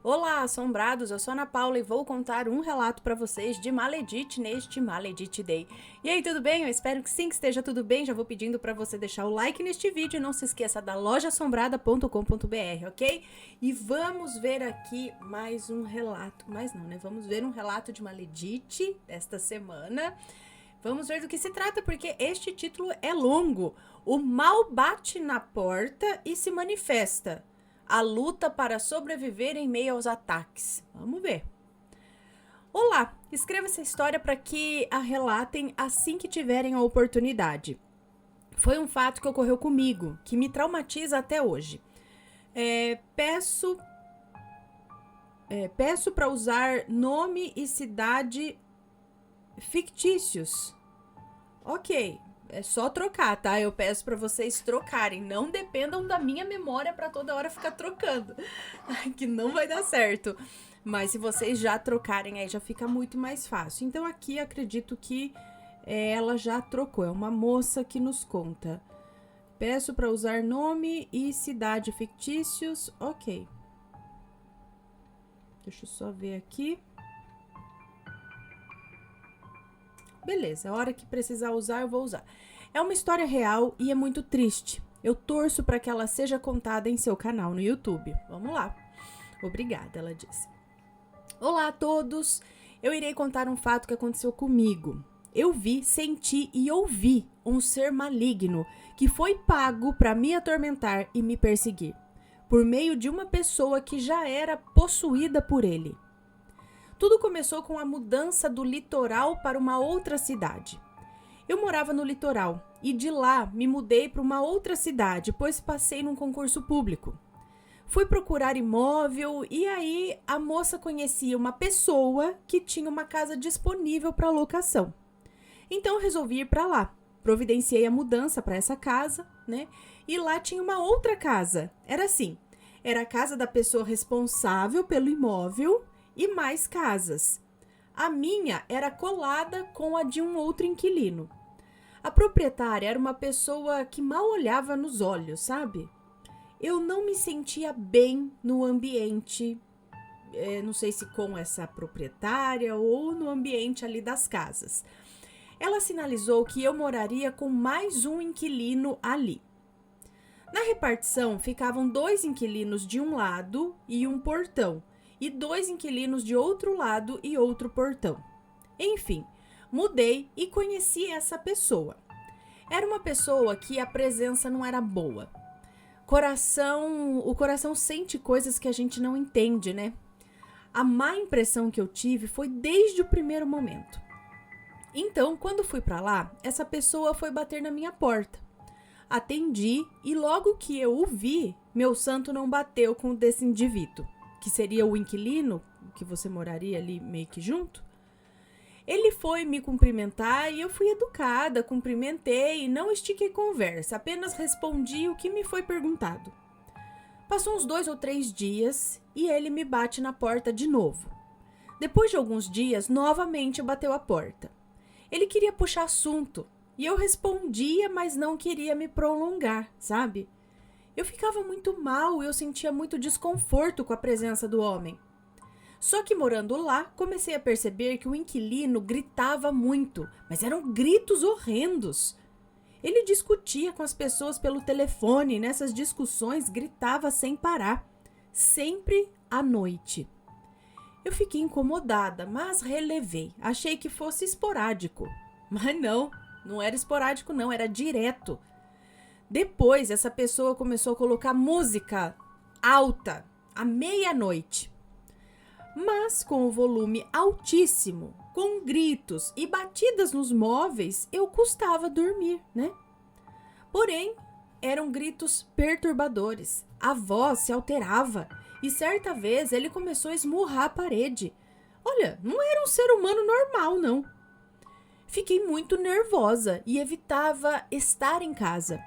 Olá, assombrados, eu sou a Ana Paula e vou contar um relato para vocês de Maledite neste Maledite Day. E aí, tudo bem? Eu espero que sim, que esteja tudo bem. Já vou pedindo para você deixar o like neste vídeo e não se esqueça da lojaassombrada.com.br, ok? E vamos ver aqui mais um relato, Vamos ver um relato de Maledite desta semana. Vamos ver do que se trata, porque este título é longo. O mal bate na porta e se manifesta. A luta para sobreviver em meio aos ataques. Vamos ver. Olá, escreva essa história para que a relatem assim que tiverem a oportunidade. Foi um fato que ocorreu comigo, que me traumatiza até hoje. Peço para usar nome e cidade fictícios. Ok. É só trocar, tá? Eu peço pra vocês trocarem. Não dependam da minha memória pra toda hora ficar trocando. Que não vai dar certo. Mas se vocês já trocarem, aí já fica muito mais fácil. Então aqui acredito que ela já trocou. É uma moça que nos conta. Peço pra usar nome e cidade fictícios. Ok. Deixa eu só ver aqui. Beleza, a hora que precisar usar, eu vou usar. É uma história real e é muito triste. Eu torço para que ela seja contada em seu canal no YouTube. Vamos lá. Obrigada, ela disse. Olá a todos. Eu irei contar um fato que aconteceu comigo. Eu vi, senti e ouvi um ser maligno que foi pago para me atormentar e me perseguir, por meio de uma pessoa que já era possuída por ele. Tudo começou com a mudança do litoral para uma outra cidade. Eu morava no litoral e de lá me mudei para uma outra cidade, pois passei num concurso público. Fui procurar imóvel e aí a moça conhecia uma pessoa que tinha uma casa disponível para locação. Então resolvi ir para lá. Providenciei a mudança para essa casa, né? E lá tinha uma outra casa. Era assim, era a casa da pessoa responsável pelo imóvel e mais casas. A minha era colada com a de um outro inquilino. A proprietária era uma pessoa que mal olhava nos olhos, sabe? Eu não me sentia bem no ambiente, não sei se com essa proprietária ou no ambiente ali das casas. Ela sinalizou que eu moraria com mais um inquilino ali. Na repartição ficavam 2 inquilinos de um lado e um portão, e 2 inquilinos de outro lado e outro portão. Enfim, mudei e conheci essa pessoa. Era uma pessoa que a presença não era boa. O coração sente coisas que a gente não entende, né? A má impressão que eu tive foi desde o primeiro momento. Então, quando fui pra lá, essa pessoa foi bater na minha porta. Atendi e logo que eu o vi, meu santo não bateu com o desse indivíduo, que seria o inquilino, que você moraria ali meio que junto. Ele foi me cumprimentar e eu fui educada, cumprimentei e não estiquei conversa, apenas respondi o que me foi perguntado. Passou uns 2 ou 3 dias e ele me bate na porta de novo. Depois de alguns dias, novamente bateu a porta. Ele queria puxar assunto e eu respondia, mas não queria me prolongar, sabe? Eu ficava muito mal e eu sentia muito desconforto com a presença do homem. Só que morando lá, comecei a perceber que o inquilino gritava muito, mas eram gritos horrendos. Ele discutia com as pessoas pelo telefone e nessas discussões gritava sem parar, sempre à noite. Eu fiquei incomodada, mas relevei. Achei que fosse esporádico. Mas não era esporádico não, era direto. Depois, essa pessoa começou a colocar música alta, à meia-noite. Mas com o volume altíssimo, com gritos e batidas nos móveis, eu custava dormir, né? Porém, eram gritos perturbadores. A voz se alterava e certa vez ele começou a esmurrar a parede. Olha, não era um ser humano normal, não. Fiquei muito nervosa e evitava estar em casa.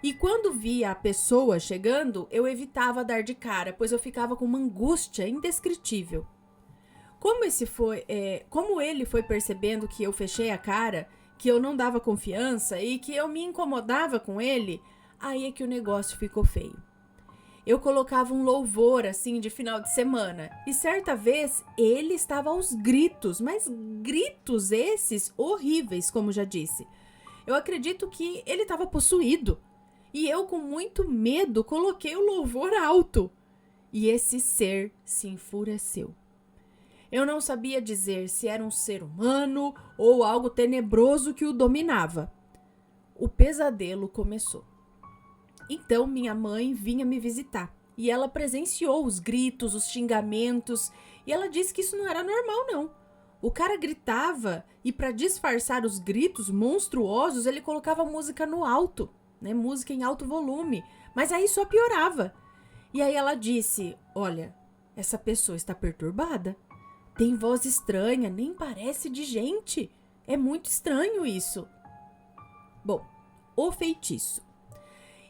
E quando via a pessoa chegando, eu evitava dar de cara, pois eu ficava com uma angústia indescritível. Como ele foi percebendo que eu fechei a cara, que eu não dava confiança e que eu me incomodava com ele, aí é que o negócio ficou feio. eu colocava um louvor assim de final de semana. E certa vez ele estava aos gritos, mas gritos esses horríveis, como já disse. Eu acredito que ele estava possuído. E eu, com muito medo, coloquei o louvor alto. E esse ser se enfureceu. Eu não sabia dizer se era um ser humano ou algo tenebroso que o dominava. O pesadelo começou. Então minha mãe vinha me visitar e ela presenciou os gritos, os xingamentos e ela disse que isso não era normal não. O cara gritava e para disfarçar os gritos monstruosos ele colocava música no alto, né? Música em alto volume, mas aí só piorava. E aí ela disse, olha, essa pessoa está perturbada, tem voz estranha, nem parece de gente, é muito estranho isso. Bom, o feitiço.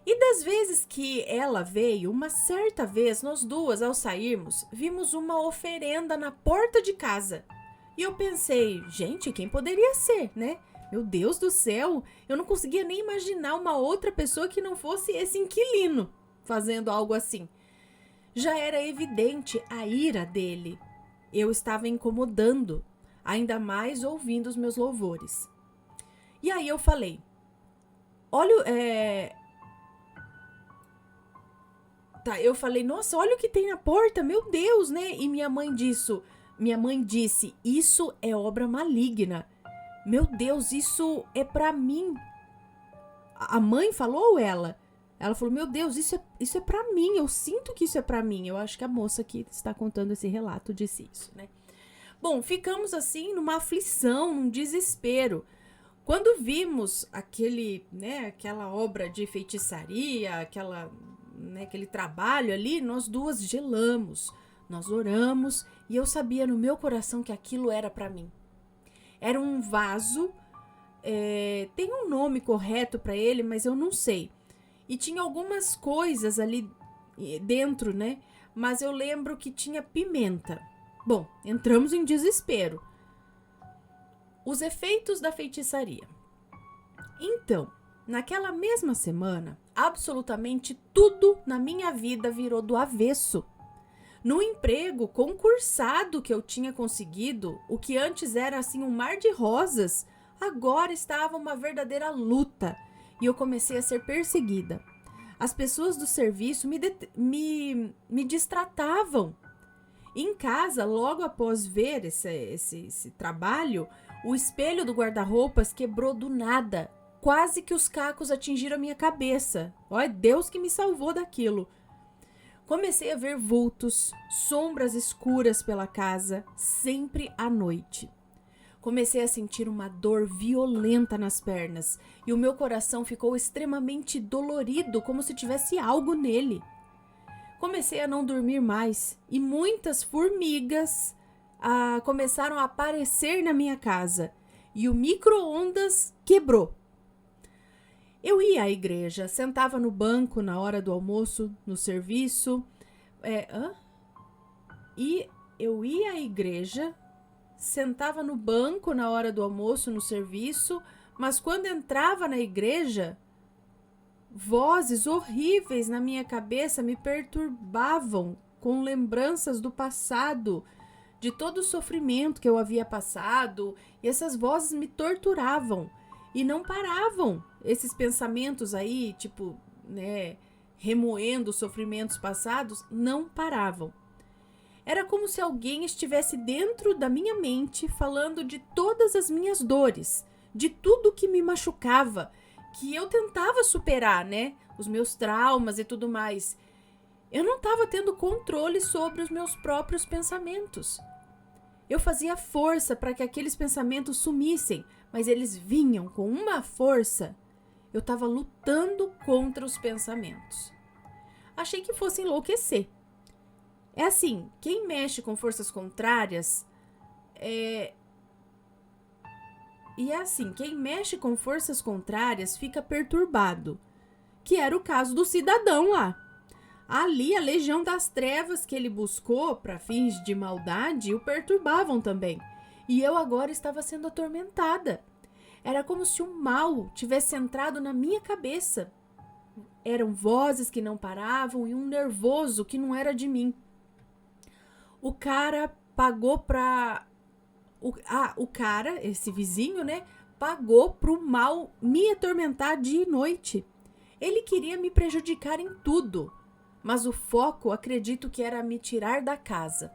E das vezes que ela veio, uma certa vez, nós duas, ao sairmos, vimos uma oferenda na porta de casa. E eu pensei, gente, quem poderia ser, né? Meu Deus do céu, eu não conseguia nem imaginar uma outra pessoa que não fosse esse inquilino fazendo algo assim. Já era evidente a ira dele. Eu estava incomodando, ainda mais ouvindo os meus louvores. E aí eu falei, eu falei, nossa, olha o que tem na porta, meu Deus, né? E minha mãe disse, isso é obra maligna. Meu Deus, isso é pra mim. A mãe falou ou ela? Ela falou, meu Deus, isso é pra mim, eu sinto que isso é pra mim. Eu acho que a moça que está contando esse relato disse isso, né? Bom, ficamos assim numa aflição, num desespero. Quando vimos aquela obra de feitiçaria, aquele trabalho ali, nós duas gelamos, nós oramos e eu sabia no meu coração que aquilo era para mim. Era um vaso, tem um nome correto para ele, mas eu não sei. E tinha algumas coisas ali dentro, né? Mas eu lembro que tinha pimenta. Bom, entramos em desespero. Os efeitos da feitiçaria. Então, naquela mesma semana, absolutamente tudo na minha vida virou do avesso. No emprego concursado que eu tinha conseguido, o que antes era assim um mar de rosas, agora estava uma verdadeira luta e eu comecei a ser perseguida. As pessoas do serviço me distratavam. Em casa, logo após ver esse trabalho, o espelho do guarda-roupas quebrou do nada. Quase que os cacos atingiram a minha cabeça. Olha, Deus que me salvou daquilo. Comecei a ver vultos, sombras escuras pela casa, sempre à noite. Comecei a sentir uma dor violenta nas pernas e o meu coração ficou extremamente dolorido, como se tivesse algo nele. Comecei a não dormir mais e muitas formigas começaram a aparecer na minha casa e o micro-ondas quebrou. Eu ia à igreja, sentava no banco na hora do almoço, no serviço. Eu ia à igreja, sentava no banco na hora do almoço, no serviço, mas quando entrava na igreja, vozes horríveis na minha cabeça me perturbavam com lembranças do passado, de todo o sofrimento que eu havia passado, e essas vozes me torturavam e não paravam. Esses pensamentos aí, tipo, né, remoendo os sofrimentos passados, não paravam. Era como se alguém estivesse dentro da minha mente falando de todas as minhas dores, de tudo que me machucava, que eu tentava superar, né? Os meus traumas e tudo mais. Eu não estava tendo controle sobre os meus próprios pensamentos. Eu fazia força para que aqueles pensamentos sumissem, mas eles vinham com uma força. Eu estava lutando contra os pensamentos. Achei que fosse enlouquecer. É assim, quem mexe com forças contrárias quem mexe com forças contrárias fica perturbado, que era o caso do cidadão lá. Ali, a legião das trevas que ele buscou para fins de maldade o perturbavam também. E eu agora estava sendo atormentada. Era como se o mal tivesse entrado na minha cabeça. Eram vozes que não paravam e um nervoso que não era de mim. O cara pagou pra... O cara, esse vizinho, né? Pagou pro mal me atormentar dia e noite. Ele queria me prejudicar em tudo. Mas o foco, acredito que era me tirar da casa.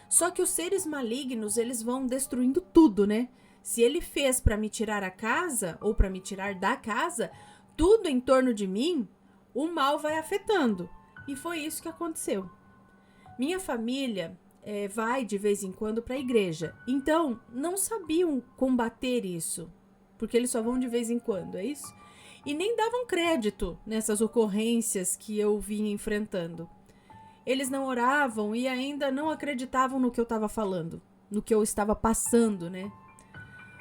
Só que os seres malignos, eles vão destruindo tudo, né? Se ele fez para me tirar a casa, ou para me tirar da casa, tudo em torno de mim, o mal vai afetando. E foi isso que aconteceu. Minha família vai de vez em quando para a igreja. Então, não sabiam combater isso. Porque eles só vão de vez em quando, é isso? E nem davam crédito nessas ocorrências que eu vinha enfrentando. Eles não oravam e ainda não acreditavam no que eu estava falando, no que eu estava passando, né?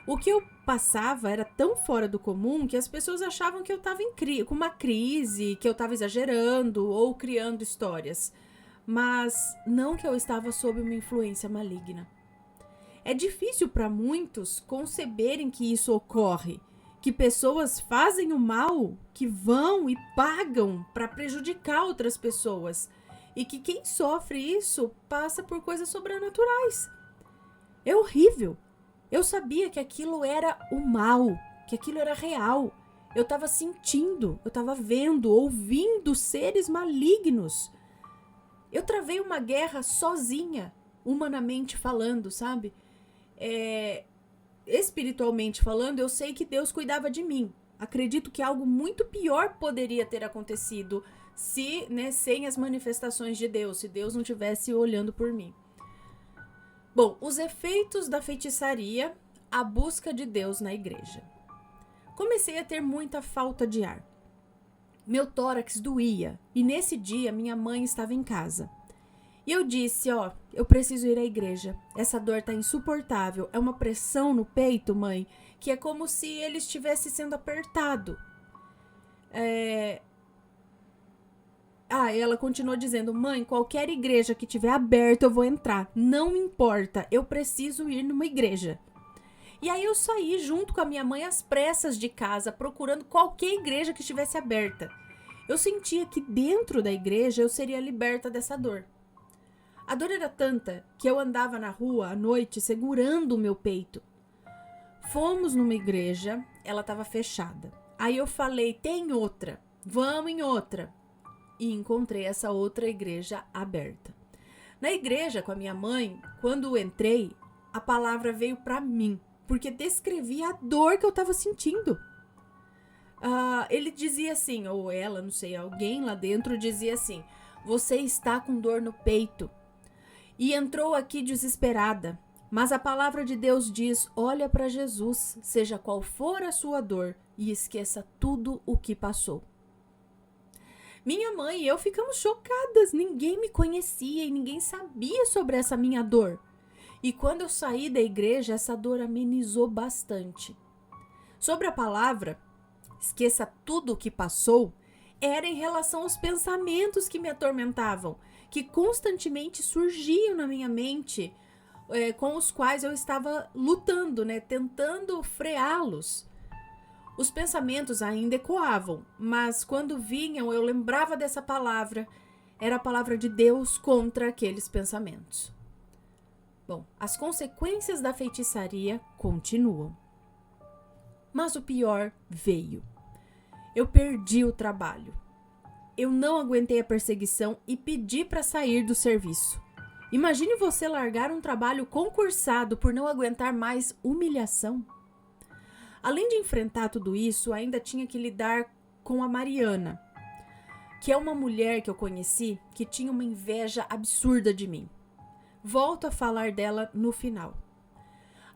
O que eu passava era tão fora do comum que as pessoas achavam que eu estava com uma crise, que eu estava exagerando ou criando histórias. Mas não que eu estava sob uma influência maligna. É difícil para muitos conceberem que isso ocorre, que pessoas fazem o mal, que vão e pagam para prejudicar outras pessoas, e que quem sofre isso passa por coisas sobrenaturais. É horrível. Eu sabia que aquilo era o mal, que aquilo era real. Eu estava sentindo, eu estava vendo, ouvindo seres malignos. Eu travei uma guerra sozinha, humanamente falando, sabe? Espiritualmente falando, eu sei que Deus cuidava de mim. Acredito que algo muito pior poderia ter acontecido sem as manifestações de Deus, se Deus não estivesse olhando por mim. Bom, os efeitos da feitiçaria, a busca de Deus na igreja. Comecei a ter muita falta de ar. Meu tórax doía e nesse dia minha mãe estava em casa. E eu disse, eu preciso ir à igreja. Essa dor tá insuportável. É uma pressão no peito, mãe, que é como se ele estivesse sendo apertado. Ela continuou dizendo, mãe, qualquer igreja que tiver aberta eu vou entrar. Não importa, eu preciso ir numa igreja. E aí eu saí junto com a minha mãe às pressas de casa, procurando qualquer igreja que estivesse aberta. Eu sentia que dentro da igreja eu seria liberta dessa dor. A dor era tanta que eu andava na rua à noite segurando o meu peito. Fomos numa igreja, ela estava fechada. Aí eu falei, tem outra, vamos em outra. E encontrei essa outra igreja aberta. Na igreja com a minha mãe, quando entrei, a palavra veio para mim, porque descrevia a dor que eu estava sentindo. Ele dizia assim, ou ela, não sei, alguém lá dentro dizia assim, você está com dor no peito. E entrou aqui desesperada. Mas a palavra de Deus diz, olha para Jesus, seja qual for a sua dor, e esqueça tudo o que passou. Minha mãe e eu ficamos chocadas, ninguém me conhecia e ninguém sabia sobre essa minha dor. E quando eu saí da igreja, essa dor amenizou bastante. Sobre a palavra, esqueça tudo o que passou, era em relação aos pensamentos que me atormentavam, que constantemente surgiam na minha mente, com os quais eu estava lutando, tentando freá-los. Os pensamentos ainda ecoavam, mas quando vinham eu lembrava dessa palavra, era a palavra de Deus contra aqueles pensamentos. Bom, as consequências da feitiçaria continuam. Mas o pior veio. Eu perdi o trabalho. Eu não aguentei a perseguição e pedi para sair do serviço. Imagine você largar um trabalho concursado por não aguentar mais humilhação. Além de enfrentar tudo isso, ainda tinha que lidar com a Mariana, que é uma mulher que eu conheci que tinha uma inveja absurda de mim. Volto a falar dela no final.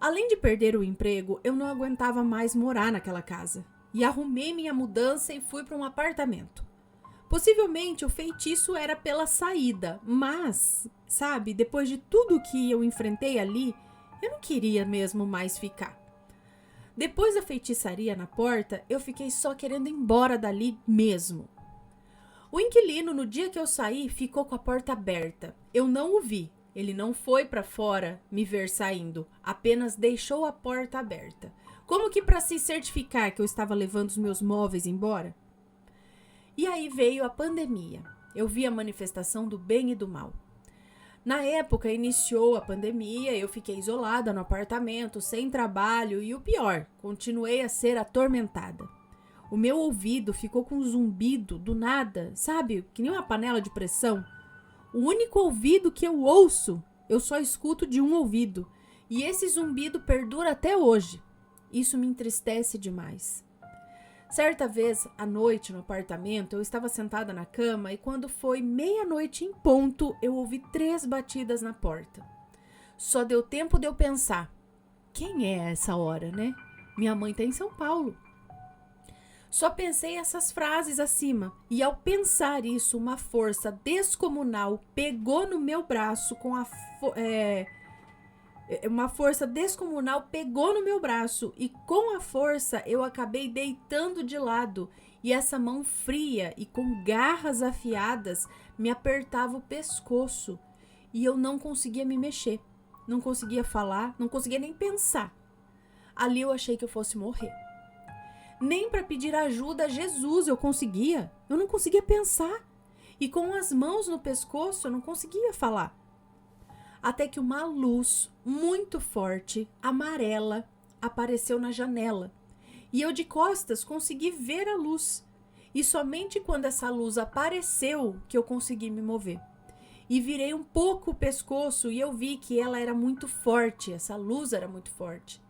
Além de perder o emprego, eu não aguentava mais morar naquela casa. E arrumei minha mudança e fui para um apartamento. Possivelmente o feitiço era pela saída, mas, sabe, depois de tudo que eu enfrentei ali, eu não queria mesmo mais ficar. Depois da feitiçaria na porta, eu fiquei só querendo ir embora dali mesmo. O inquilino, no dia que eu saí, ficou com a porta aberta. Eu não o vi. Ele não foi para fora me ver saindo, apenas deixou a porta aberta. Como que para se certificar que eu estava levando os meus móveis embora? E aí veio a pandemia. Eu vi a manifestação do bem e do mal. Na época, iniciou a pandemia, eu fiquei isolada no apartamento, sem trabalho e o pior, continuei a ser atormentada. O meu ouvido ficou com um zumbido do nada, sabe? Que nem uma panela de pressão. O único ouvido que eu ouço, eu só escuto de um ouvido. E esse zumbido perdura até hoje. Isso me entristece demais. Certa vez, à noite, no apartamento, eu estava sentada na cama e quando foi meia-noite em ponto, eu ouvi 3 batidas na porta. Só deu tempo de eu pensar, quem é essa hora, né? Minha mãe tá em São Paulo. Só pensei essas frases acima e ao pensar isso, uma força descomunal pegou no meu braço uma força descomunal pegou no meu braço e com a força eu acabei deitando de lado e essa mão fria e com garras afiadas me apertava o pescoço e eu não conseguia me mexer, não conseguia falar, não conseguia nem pensar. Ali eu achei que eu fosse morrer. Nem para pedir ajuda a Jesus eu não conseguia pensar e com as mãos no pescoço eu não conseguia falar. Até que uma luz muito forte, amarela, apareceu na janela. E eu de costas consegui ver a luz. E somente quando essa luz apareceu que eu consegui me mover. E virei um pouco o pescoço e eu vi que ela era muito forte, essa luz era muito forte.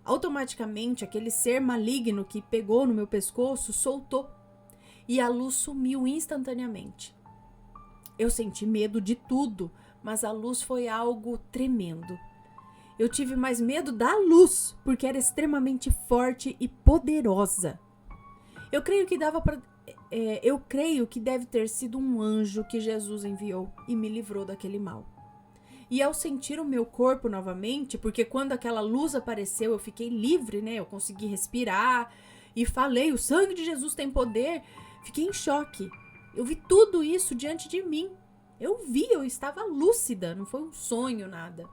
Automaticamente, aquele ser maligno que pegou no meu pescoço soltou. E a luz sumiu instantaneamente. Eu senti medo de tudo, mas a luz foi algo tremendo. Eu tive mais medo da luz, porque era extremamente forte e poderosa. Eu creio que deve ter sido um anjo que Jesus enviou e me livrou daquele mal. E ao sentir o meu corpo novamente, porque quando aquela luz apareceu eu fiquei livre, né? Eu consegui respirar e falei, o sangue de Jesus tem poder. Fiquei em choque. Eu vi tudo isso diante de mim. Eu estava lúcida, não foi um sonho, nada.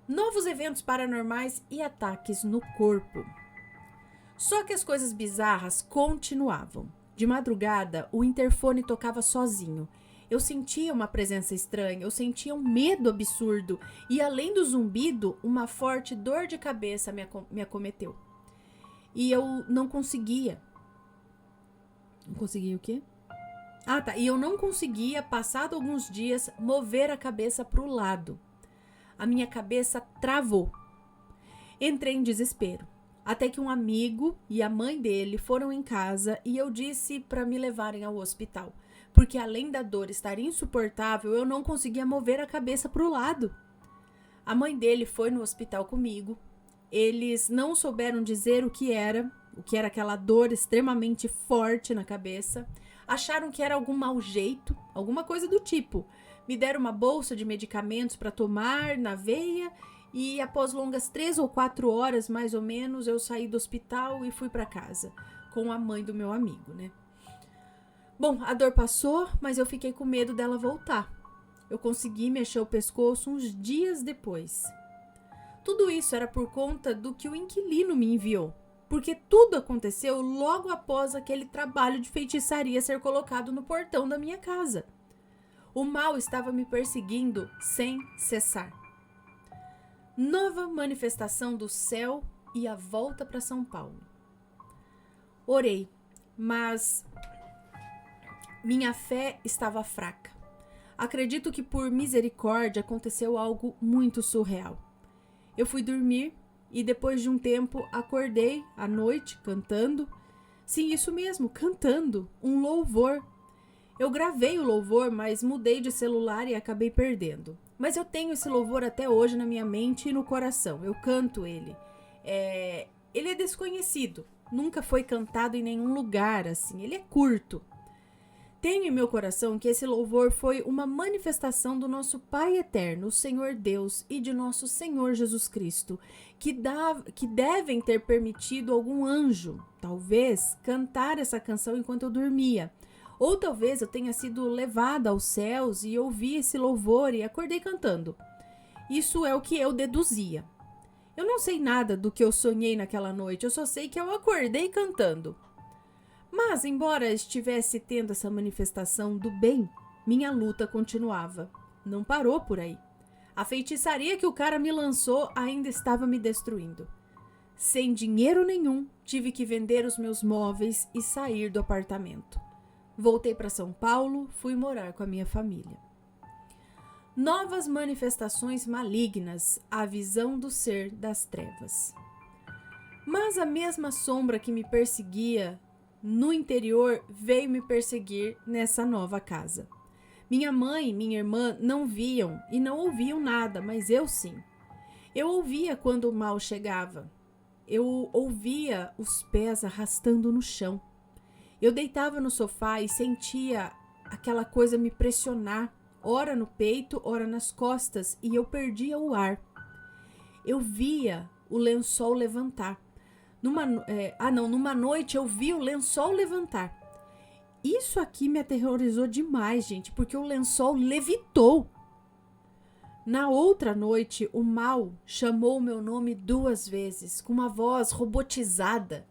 Novos eventos paranormais e ataques no corpo. Só que as coisas bizarras continuavam. De madrugada, o interfone tocava sozinho. Eu sentia uma presença estranha, eu sentia um medo absurdo e além do zumbido, uma forte dor de cabeça me acometeu. E eu não conseguia. Não conseguia o quê? E eu não conseguia, passado alguns dias, mover a cabeça para o lado. A minha cabeça travou. Entrei em desespero. Até que um amigo e a mãe dele foram em casa e eu disse para me levarem ao hospital. Porque além da dor estar insuportável, eu não conseguia mover a cabeça para o lado. A mãe dele foi no hospital comigo. Eles não souberam dizer o que era aquela dor extremamente forte na cabeça. Acharam que era algum mau jeito, alguma coisa do tipo. Me deram uma bolsa de medicamentos para tomar na veia e após longas 3 ou 4 horas, mais ou menos, eu saí do hospital e fui para casa com a mãe do meu amigo, né? Bom, a dor passou, mas eu fiquei com medo dela voltar. Eu consegui mexer o pescoço uns dias depois. Tudo isso era por conta do que o inquilino me enviou. Porque tudo aconteceu logo após aquele trabalho de feitiçaria ser colocado no portão da minha casa. O mal estava me perseguindo sem cessar. Nova manifestação do céu e a volta para São Paulo. Orei, mas minha fé estava fraca. Acredito que por misericórdia aconteceu algo muito surreal. Eu fui dormir e depois de um tempo acordei à noite cantando. Sim, isso mesmo, cantando um louvor. Eu gravei o louvor, mas mudei de celular e acabei perdendo. Mas eu tenho esse louvor até hoje na minha mente e no coração. Eu canto ele. Ele é desconhecido. Nunca foi cantado em nenhum lugar, assim. Ele é curto. Tenho em meu coração que esse louvor foi uma manifestação do nosso Pai Eterno, o Senhor Deus, e de nosso Senhor Jesus Cristo, que devem ter permitido algum anjo, talvez, cantar essa canção enquanto eu dormia. Ou talvez eu tenha sido levada aos céus e ouvi esse louvor e acordei cantando. Isso é o que eu deduzia. Eu não sei nada do que eu sonhei naquela noite, eu só sei que eu acordei cantando. Mas, embora estivesse tendo essa manifestação do bem, minha luta continuava. Não parou por aí. A feitiçaria que o cara me lançou ainda estava me destruindo. Sem dinheiro nenhum, tive que vender os meus móveis e sair do apartamento. Voltei para São Paulo, fui morar com a minha família. Novas manifestações malignas, a visão do ser das trevas. Mas a mesma sombra que me perseguia no interior veio me perseguir nessa nova casa. Minha mãe e minha irmã não viam e não ouviam nada, mas eu sim. Eu ouvia quando o mal chegava. Eu ouvia os pés arrastando no chão. Eu deitava no sofá e sentia aquela coisa me pressionar, ora no peito, ora nas costas, e eu perdia o ar. Eu via o lençol levantar. Numa noite eu vi o lençol levantar. Isso aqui me aterrorizou demais, gente, porque o lençol levitou. Na outra noite, o mal chamou o meu nome 2 vezes, com uma voz robotizada.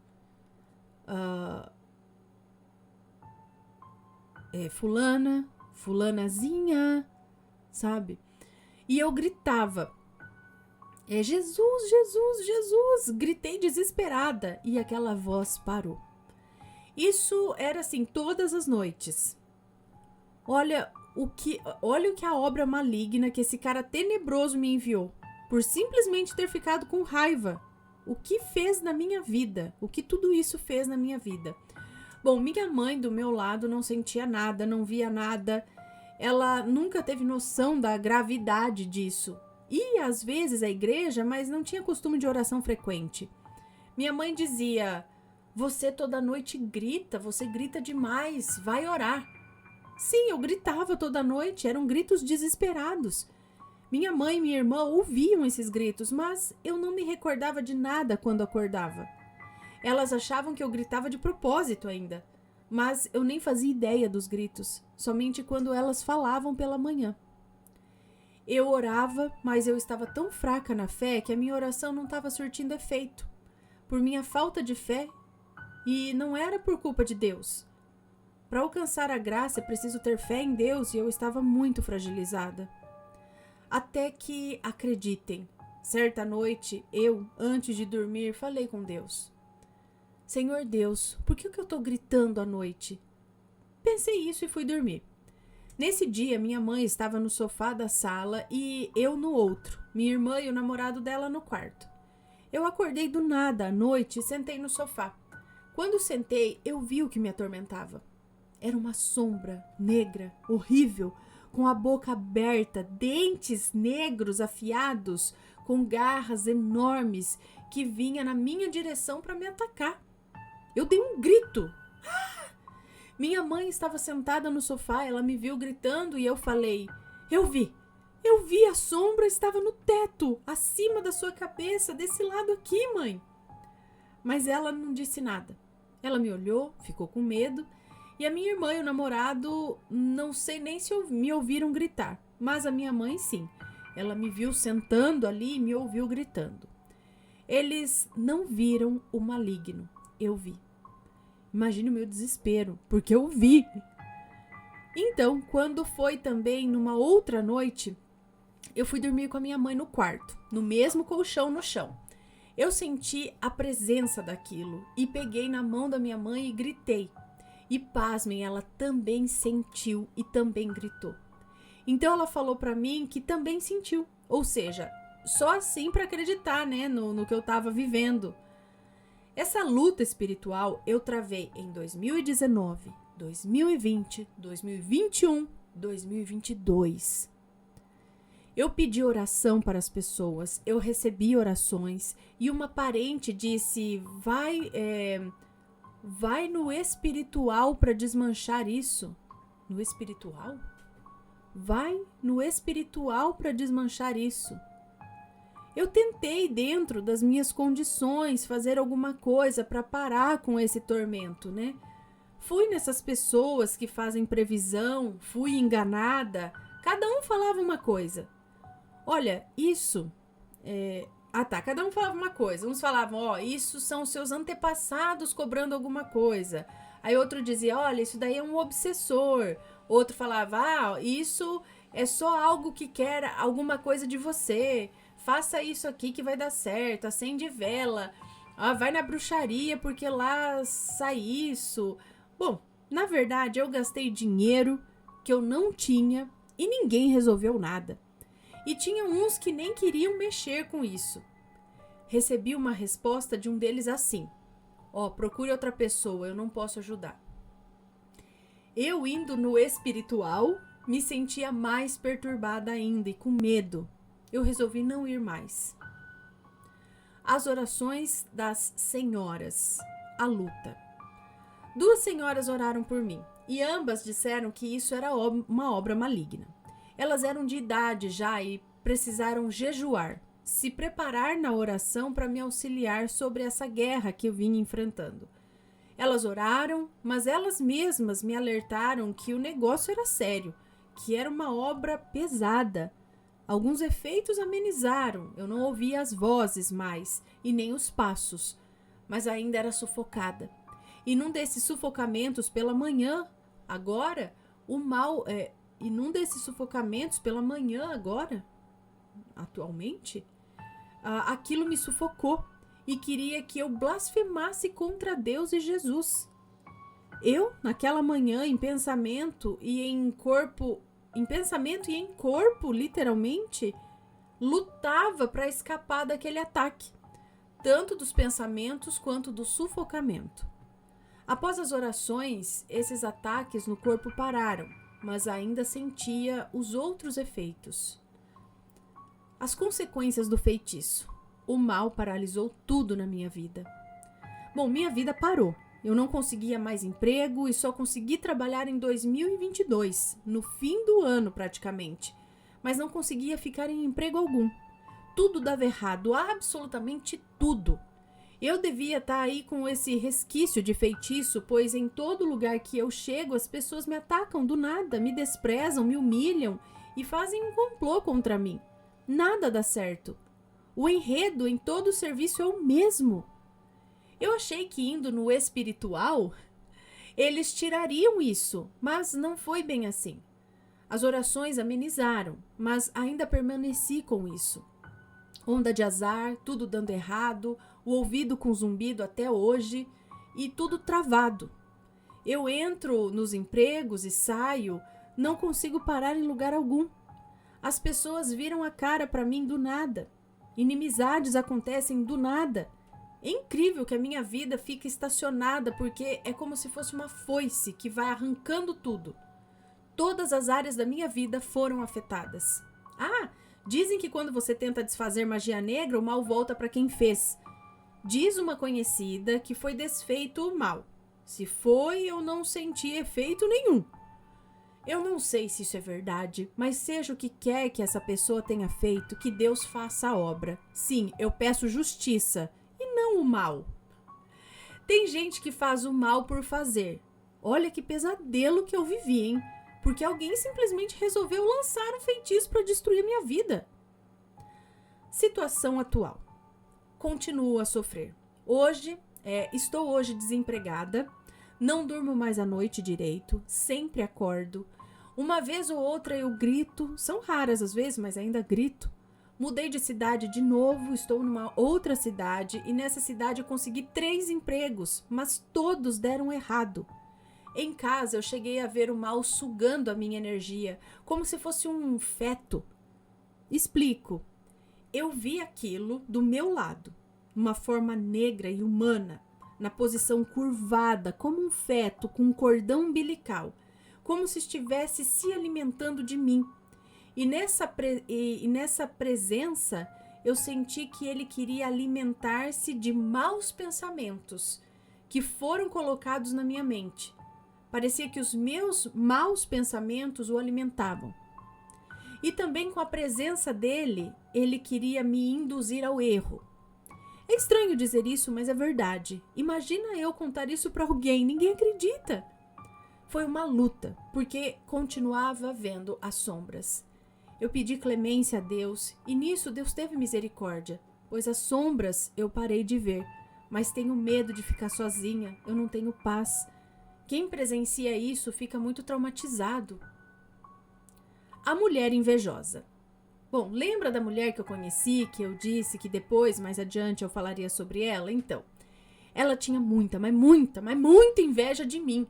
Fulanazinha, sabe? E eu gritava, Jesus, Jesus, Jesus, gritei desesperada e aquela voz parou. Isso era assim todas as noites. Olha o que a obra maligna que esse cara tenebroso me enviou, por simplesmente ter ficado com raiva. O que fez na minha vida? O que tudo isso fez na minha vida? Bom, minha mãe do meu lado não sentia nada, não via nada. Ela nunca teve noção da gravidade disso. Ia às vezes à igreja, mas não tinha costume de oração frequente. Minha mãe dizia: você toda noite grita, você grita demais, vai orar. Sim, eu gritava toda noite, eram gritos desesperados. Minha mãe e minha irmã ouviam esses gritos, mas eu não me recordava de nada quando acordava. Elas achavam que eu gritava de propósito ainda, mas eu nem fazia ideia dos gritos, somente quando elas falavam pela manhã. Eu orava, mas eu estava tão fraca na fé que a minha oração não estava surtindo efeito, por minha falta de fé, e não era por culpa de Deus. Para alcançar a graça é preciso ter fé em Deus e eu estava muito fragilizada. Até que, acreditem, certa noite eu, antes de dormir, falei com Deus. Senhor Deus, por que eu estou gritando à noite? Pensei isso e fui dormir. Nesse dia, minha mãe estava no sofá da sala e eu no outro, minha irmã e o namorado dela no quarto. Eu acordei do nada à noite e sentei no sofá. Quando sentei, eu vi o que me atormentava. Era uma sombra negra, horrível, com a boca aberta, dentes negros afiados, com garras enormes, que vinha na minha direção para me atacar. Eu dei um grito. Minha mãe estava sentada no sofá, ela me viu gritando e eu falei: Eu vi a sombra, estava no teto, acima da sua cabeça, desse lado aqui, mãe. Mas ela não disse nada. Ela me olhou, ficou com medo. E a minha irmã e o namorado, não sei nem se me ouviram gritar, mas a minha mãe sim. Ela me viu sentando ali e me ouviu gritando. Eles não viram o maligno, eu vi. Imagine o meu desespero, porque eu vi. Então, quando foi também numa outra noite, eu fui dormir com a minha mãe no quarto, no mesmo colchão no chão. Eu senti a presença daquilo e peguei na mão da minha mãe e gritei. E pasmem, ela também sentiu e também gritou. Então ela falou pra mim que também sentiu. Ou seja, só assim pra acreditar, né, no que eu tava vivendo. Essa luta espiritual eu travei em 2019, 2020, 2021, 2022. Eu pedi oração para as pessoas, eu recebi orações e uma parente disse: vai no espiritual para desmanchar isso. No espiritual? Vai no espiritual para desmanchar isso. Eu tentei, dentro das minhas condições, fazer alguma coisa para parar com esse tormento, né? Fui nessas pessoas que fazem previsão, fui enganada. Cada um falava uma coisa. Olha, isso... cada um falava uma coisa. Uns falavam, isso são os seus antepassados cobrando alguma coisa. Aí outro dizia, olha, isso daí é um obsessor. Outro falava, isso é só algo que quer alguma coisa de você. Faça isso aqui que vai dar certo, acende vela. Vai na bruxaria porque lá sai isso. Bom, na verdade eu gastei dinheiro que eu não tinha e ninguém resolveu nada. E tinha uns que nem queriam mexer com isso. Recebi uma resposta de um deles assim: procure outra pessoa, eu não posso ajudar. Eu indo no espiritual, me sentia mais perturbada ainda e com medo. Eu resolvi não ir mais. As orações das senhoras, a luta. 2 senhoras oraram por mim e ambas disseram que isso era uma obra maligna. Elas eram de idade já e precisaram jejuar, se preparar na oração para me auxiliar sobre essa guerra que eu vinha enfrentando. Elas oraram, mas elas mesmas me alertaram que o negócio era sério, que era uma obra pesada. Alguns efeitos amenizaram, eu não ouvia as vozes mais e nem os passos, mas ainda era sufocada. E num desses sufocamentos pela manhã, agora, atualmente, aquilo me sufocou e queria que eu blasfemasse contra Deus e Jesus. Eu, naquela manhã, em pensamento e em corpo, literalmente, lutava para escapar daquele ataque, tanto dos pensamentos quanto do sufocamento. Após as orações, esses ataques no corpo pararam, mas ainda sentia os outros efeitos. As consequências do feitiço. O mal paralisou tudo na minha vida. Bom, minha vida parou. Eu não conseguia mais emprego e só consegui trabalhar em 2022, no fim do ano praticamente. Mas não conseguia ficar em emprego algum. Tudo dava errado, absolutamente tudo. Eu devia estar aí com esse resquício de feitiço, pois em todo lugar que eu chego as pessoas me atacam do nada, me desprezam, me humilham e fazem um complô contra mim. Nada dá certo. O enredo em todo o serviço é o mesmo. Eu achei que indo no espiritual, eles tirariam isso, mas não foi bem assim. As orações amenizaram, mas ainda permaneci com isso. Onda de azar, tudo dando errado, o ouvido com zumbido até hoje e tudo travado. Eu entro nos empregos e saio, não consigo parar em lugar algum. As pessoas viram a cara para mim do nada. Inimizades acontecem do nada. É incrível que a minha vida fica estacionada porque é como se fosse uma foice que vai arrancando tudo. Todas as áreas da minha vida foram afetadas. Dizem que quando você tenta desfazer magia negra, o mal volta para quem fez. Diz uma conhecida que foi desfeito o mal. Se foi, eu não senti efeito nenhum. Eu não sei se isso é verdade, mas seja o que quer que essa pessoa tenha feito, que Deus faça a obra. Sim, eu peço justiça e não o mal. Tem gente que faz o mal por fazer. Olha que pesadelo que eu vivi, hein? Porque alguém simplesmente resolveu lançar um feitiço para destruir minha vida. Situação atual. Continuo a sofrer. Estou hoje desempregada, não durmo mais à noite direito, sempre acordo. Uma vez ou outra eu grito, são raras às vezes, mas ainda grito. Mudei de cidade de novo, estou numa outra cidade e nessa cidade eu consegui 3 empregos, mas todos deram errado. Em casa eu cheguei a ver o mal sugando a minha energia, como se fosse um feto. Explico. Eu vi aquilo do meu lado, uma forma negra e humana, na posição curvada, como um feto com um cordão umbilical, como se estivesse se alimentando de mim. E nessa presença, eu senti que ele queria alimentar-se de maus pensamentos que foram colocados na minha mente. Parecia que os meus maus pensamentos o alimentavam. E também com a presença dele, ele queria me induzir ao erro. É estranho dizer isso, mas é verdade. Imagina eu contar isso para alguém, ninguém acredita. Foi uma luta, porque continuava vendo as sombras. Eu pedi clemência a Deus e nisso Deus teve misericórdia, pois as sombras eu parei de ver, mas tenho medo de ficar sozinha, eu não tenho paz. Quem presencia isso fica muito traumatizado. A mulher invejosa. Bom, lembra da mulher que eu conheci, que eu disse que depois, mais adiante, eu falaria sobre ela? Então, ela tinha muita, mas muita inveja de mim.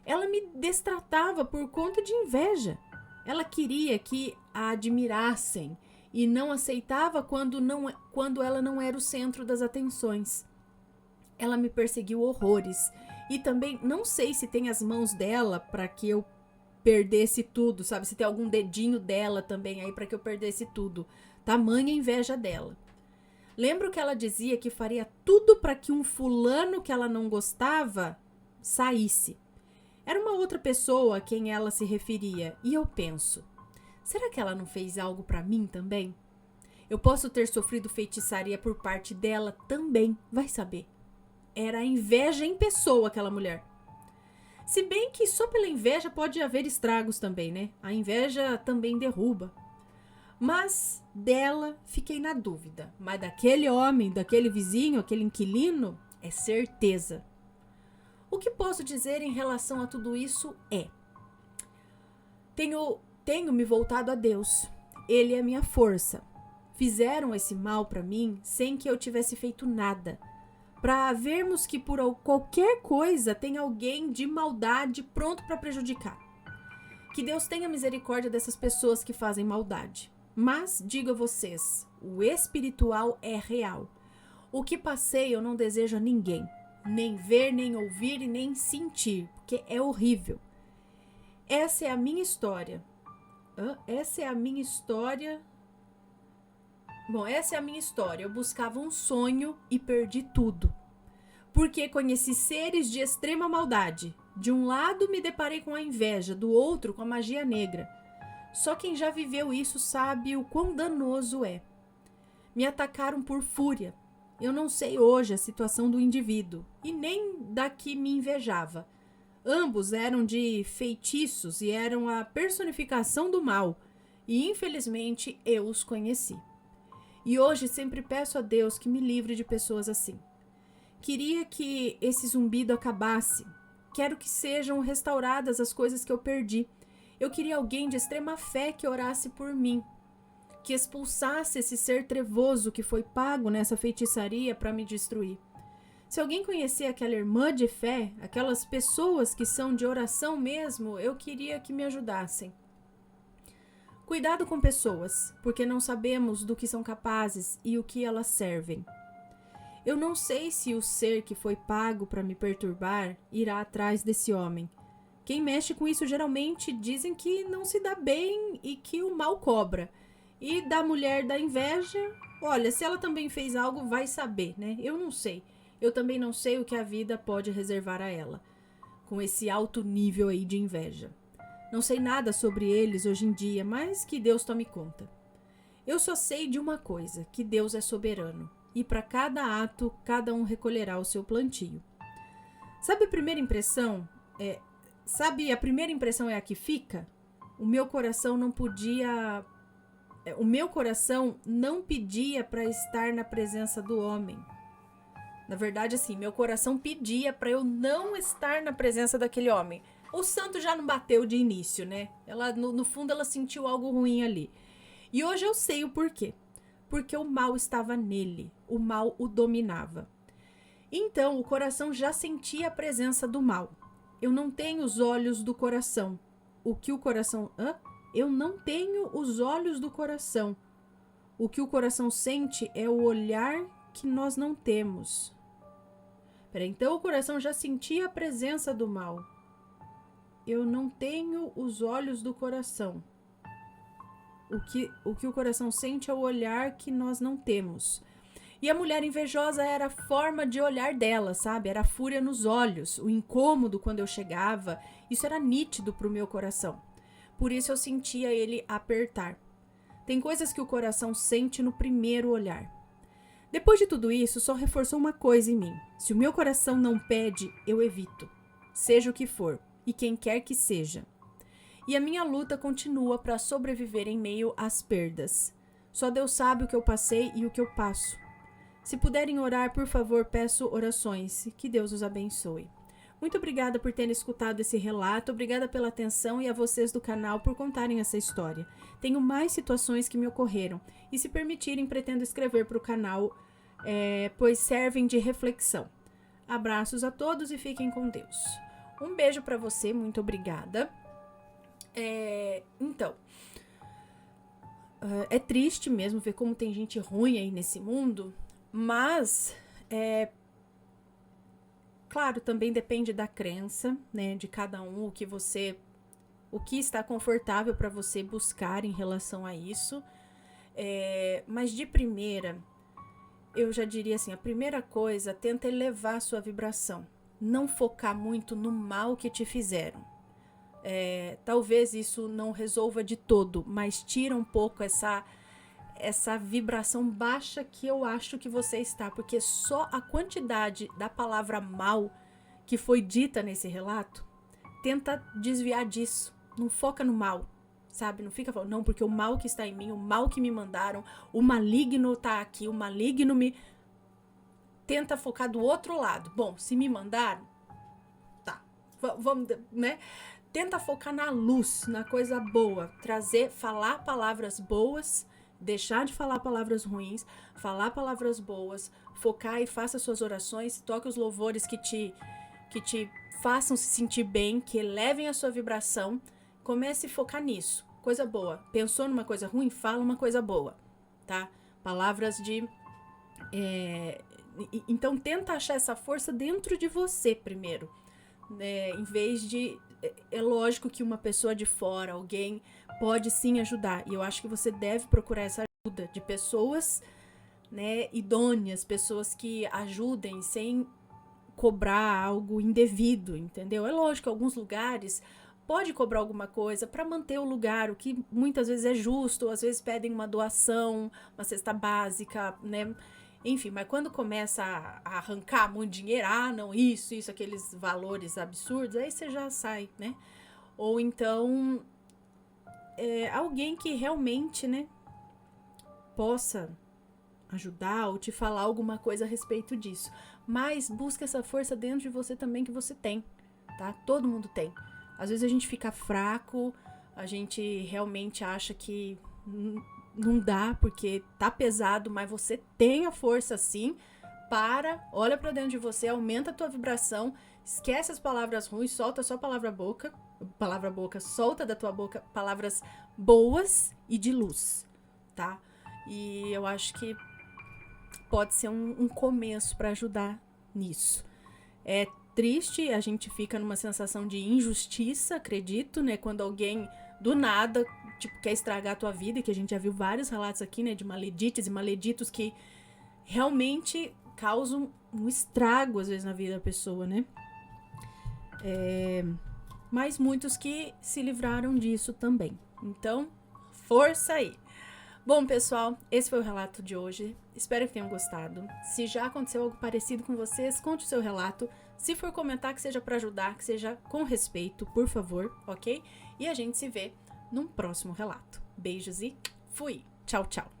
Ela me destratava por conta de inveja. Ela queria que a admirassem e não aceitava quando ela não era o centro das atenções. Ela me perseguiu horrores. E também não sei se tem as mãos dela para que eu perdesse tudo, sabe? Se tem algum dedinho dela também aí para que eu perdesse tudo. Tamanha inveja dela. Lembro que ela dizia que faria tudo para que um fulano que ela não gostava saísse. Era uma outra pessoa a quem ela se referia. E eu penso, será que ela não fez algo para mim também? Eu posso ter sofrido feitiçaria por parte dela também, vai saber. Era a inveja em pessoa aquela mulher. Se bem que só pela inveja pode haver estragos também, né? A inveja também derruba. Mas dela fiquei na dúvida. Mas daquele homem, daquele vizinho, aquele inquilino, é certeza. O que posso dizer em relação a tudo isso é: tenho me voltado a Deus. Ele é minha força. Fizeram esse mal para mim sem que eu tivesse feito nada. Para vermos que por qualquer coisa tem alguém de maldade pronto para prejudicar. Que Deus tenha misericórdia dessas pessoas que fazem maldade. Mas, digo a vocês, o espiritual é real. O que passei eu não desejo a ninguém. Nem ver, nem ouvir e nem sentir, porque é horrível. Essa é a minha história. Essa é a minha história. Bom, essa é a minha história. Eu buscava um sonho e perdi tudo. Porque conheci seres de extrema maldade. De um lado me deparei com a inveja, do outro com a magia negra. Só quem já viveu isso sabe o quão danoso é. Me atacaram por fúria. Eu não sei hoje a situação do indivíduo e nem da que me invejava. Ambos eram de feitiços e eram a personificação do mal. E infelizmente eu os conheci. E hoje sempre peço a Deus que me livre de pessoas assim. Queria que esse zumbido acabasse. Quero que sejam restauradas as coisas que eu perdi. Eu queria alguém de extrema fé que orasse por mim. Que expulsasse esse ser trevoso que foi pago nessa feitiçaria para me destruir. Se alguém conhecer aquela irmã de fé, aquelas pessoas que são de oração mesmo, eu queria que me ajudassem. Cuidado com pessoas, porque não sabemos do que são capazes e o que elas servem. Eu não sei se o ser que foi pago para me perturbar irá atrás desse homem. Quem mexe com isso geralmente dizem que não se dá bem e que o mal cobra. E da mulher da inveja, olha, se ela também fez algo, vai saber, né? Eu não sei. Eu também não sei o que a vida pode reservar a ela, com esse alto nível aí de inveja. Não sei nada sobre eles hoje em dia, mas que Deus tome conta. Eu só sei de uma coisa, que Deus é soberano. E para cada ato, cada um recolherá o seu plantio. Sabe a primeira impressão? A primeira impressão é a que fica? O meu coração não pedia para estar na presença do homem. Na verdade, assim, meu coração pedia para eu não estar na presença daquele homem. O santo já não bateu de início, né? Ela, no fundo, ela sentiu algo ruim ali. E hoje eu sei o porquê. Porque o mal estava nele. O mal o dominava. Então, o coração já sentia a presença do mal. Eu não tenho os olhos do coração. O que o coração... Eu não tenho os olhos do coração. O que o coração sente é o olhar que nós não temos. Então o coração já sentia a presença do mal. Eu não tenho os olhos do coração. O que o coração sente é o olhar que nós não temos. E a mulher invejosa era a forma de olhar dela, sabe? Era a fúria nos olhos, o incômodo quando eu chegava. Isso era nítido para o meu coração. Por isso eu sentia ele apertar. Tem coisas que o coração sente no primeiro olhar. Depois de tudo isso, só reforçou uma coisa em mim. Se o meu coração não pede, eu evito. Seja o que for, e quem quer que seja. E a minha luta continua para sobreviver em meio às perdas. Só Deus sabe o que eu passei e o que eu passo. Se puderem orar, por favor, peço orações. Que Deus os abençoe. Muito obrigada por terem escutado esse relato, obrigada pela atenção e a vocês do canal por contarem essa história. Tenho mais situações que me ocorreram e, se permitirem, pretendo escrever para o canal, pois servem de reflexão. Abraços a todos e fiquem com Deus. Um beijo para você, muito obrigada. Então, é triste mesmo ver como tem gente ruim aí nesse mundo, mas, claro, também depende da crença, né, de cada um, o que está confortável para você buscar em relação a isso. Mas de primeira, eu já diria assim, a primeira coisa, tenta elevar a sua vibração. Não focar muito no mal que te fizeram. Talvez isso não resolva de todo, mas tira um pouco essa vibração baixa que eu acho que você está, porque só a quantidade da palavra mal que foi dita nesse relato, tenta desviar disso, não foca no mal, sabe? Não fica falando, não, porque o mal que está em mim, o mal que me mandaram, o maligno tá aqui, o maligno me... Tenta focar do outro lado. Bom, se me mandaram, tá, vamos, né? Tenta focar na luz, na coisa boa, falar palavras boas, deixar de falar palavras ruins, falar palavras boas, focar e faça suas orações, toque os louvores que te façam se sentir bem, que elevem a sua vibração. Comece a focar nisso, coisa boa. Pensou numa coisa ruim? Fala uma coisa boa, tá? Palavras de... Então tenta achar essa força dentro de você primeiro, em vez de... É lógico que uma pessoa de fora, alguém, pode sim ajudar. E eu acho que você deve procurar essa ajuda de pessoas, né, idôneas, pessoas que ajudem sem cobrar algo indevido, entendeu? É lógico que alguns lugares pode cobrar alguma coisa para manter o lugar, o que muitas vezes é justo, às vezes pedem uma doação, uma cesta básica, né? Enfim, mas quando começa a arrancar muito dinheiro, não, isso, aqueles valores absurdos, aí você já sai, né? Ou então, alguém que realmente, né, possa ajudar ou te falar alguma coisa a respeito disso. Mas busca essa força dentro de você também que você tem, tá? Todo mundo tem. Às vezes a gente fica fraco, a gente realmente acha que... não dá, porque tá pesado, mas você tem a força sim. Olha pra dentro de você, aumenta a tua vibração, esquece as palavras ruins, solta só palavra boca, solta da tua boca palavras boas e de luz, tá? E eu acho que pode ser um começo pra ajudar nisso. É triste, a gente fica numa sensação de injustiça, acredito, né? Quando alguém do nada, tipo, quer estragar a tua vida, que a gente já viu vários relatos aqui, né, de maledites e maleditos que realmente causam um estrago, às vezes, na vida da pessoa, né? Mas muitos que se livraram disso também. Então, força aí! Bom, pessoal, esse foi o relato de hoje. Espero que tenham gostado. Se já aconteceu algo parecido com vocês, conte o seu relato. Se for comentar, que seja para ajudar, que seja com respeito, por favor, ok? E a gente se vê num próximo relato. Beijos e fui! Tchau, tchau!